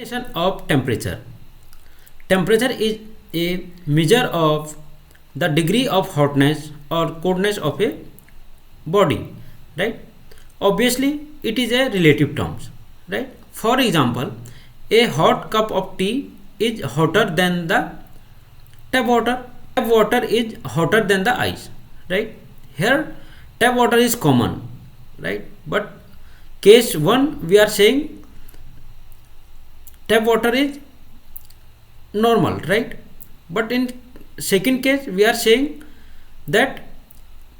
Definition of temperature. Temperature is a measure of the degree of hotness or coldness of a body, right? Obviously, it is a relative terms, right? For example, a hot cup of tea is hotter than the tap water. Tap water is hotter than the ice, right? Here, tap water is common, right? But case 1 we are saying tap water is normal, right? But in second case we are saying that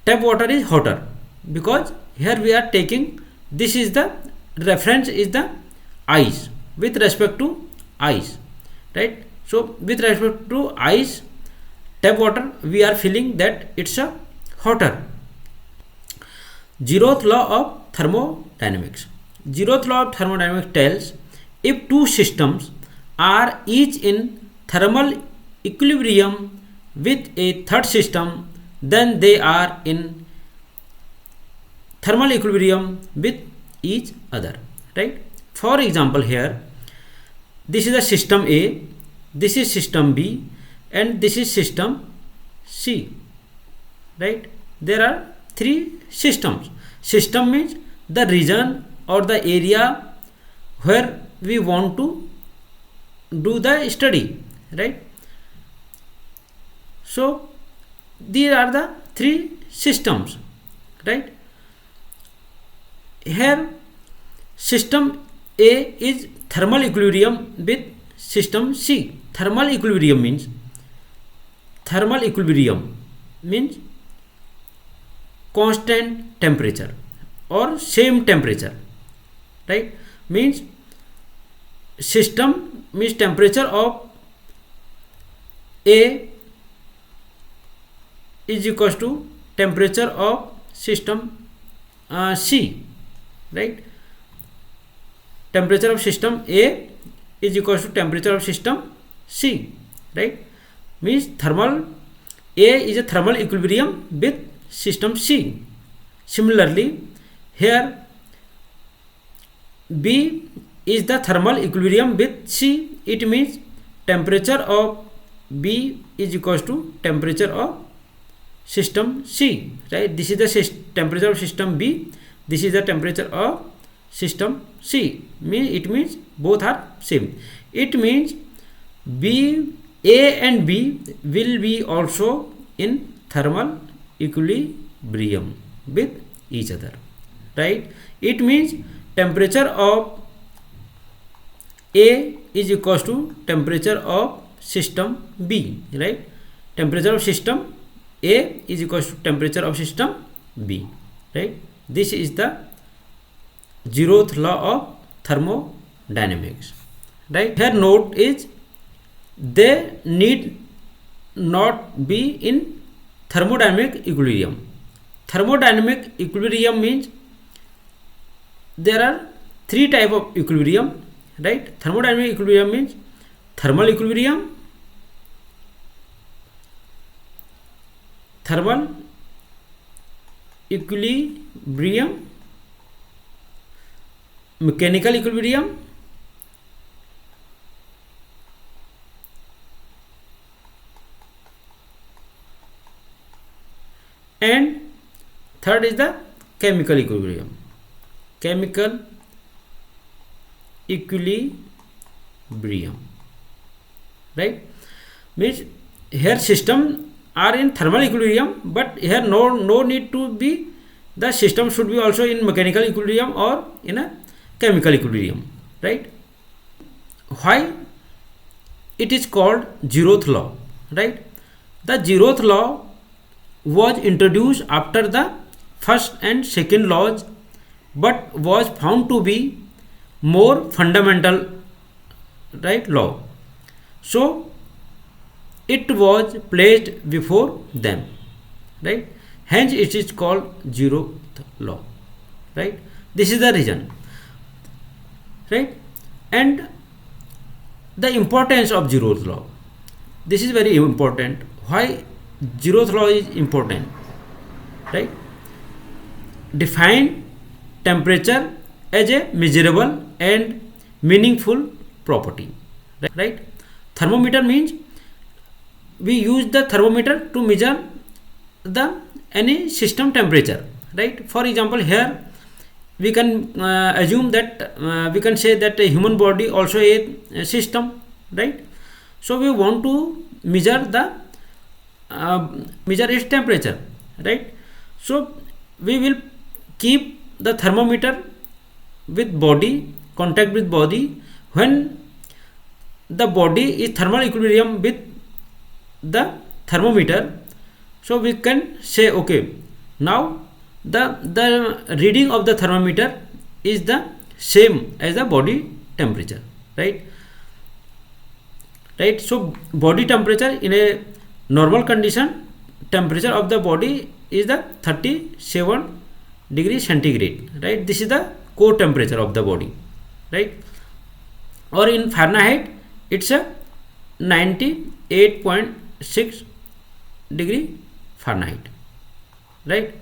tap water is hotter, because here we are taking, this is the reference is the ice, with respect to ice, right? So with respect to ice, tap water we are feeling that it's a hotter. Zeroth law of thermodynamics. Zeroth law of thermodynamics tells, if two systems are each in thermal equilibrium with a third system, then they are in thermal equilibrium with each other, right? For example, here this is a system A, this is system B, and this is system C, right? There are three systems. System means the region or the area where we want to do the study, right? So these are the three systems, right? Here system A is thermal equilibrium with system C. Thermal equilibrium means constant temperature or same temperature, right? Means system means temperature of A is equals to temperature of system C, right? Temperature of system A is equals to temperature of system C, right? Means thermal A is a thermal equilibrium with system C. Similarly, here B is the thermal equilibrium with C. It means temperature of B is equals to temperature of system C, right? This is the temperature of system B, this is the temperature of system C. It means both are same. It means A and B will be also in thermal equilibrium with each other, right? It means temperature of A is equals to temperature of system B, right? Temperature of system A is equals to temperature of system B, right? This is the zeroth law of thermodynamics, right? Here note is, they need not be in thermodynamic equilibrium. Thermodynamic equilibrium means there are three type of equilibrium, right? Thermodynamic equilibrium means thermal equilibrium, mechanical equilibrium, and third is the chemical equilibrium. Chemical equilibrium, right? Means here system are in thermal equilibrium, but here no need to be, the system should be also in mechanical equilibrium or in a chemical equilibrium, right? Why it is called zeroth law, right? The zeroth law was introduced after the first and second laws, but was found to be more fundamental, right, law. So it was placed before them, right? Hence it is called zeroth law, right? This is the reason, right? And the importance of zeroth law, this is very important. Why zeroth law is important, right? Define temperature as a measurable and meaningful property, right? Thermometer means we use the thermometer to measure the any system temperature, right? For example, here we can assume that we can say that a human body also a system, right? So we want to measure the measure its temperature, right? So we will keep the thermometer with body, contact with body. When the body is thermal equilibrium with the thermometer, so we can say okay, now the reading of the thermometer is the same as the body temperature, right? So body temperature in a normal condition, temperature of the body is the 37 degree centigrade, right? This is the core temperature of the body, right? Or in Fahrenheit it's a 98.6 degree Fahrenheit, right?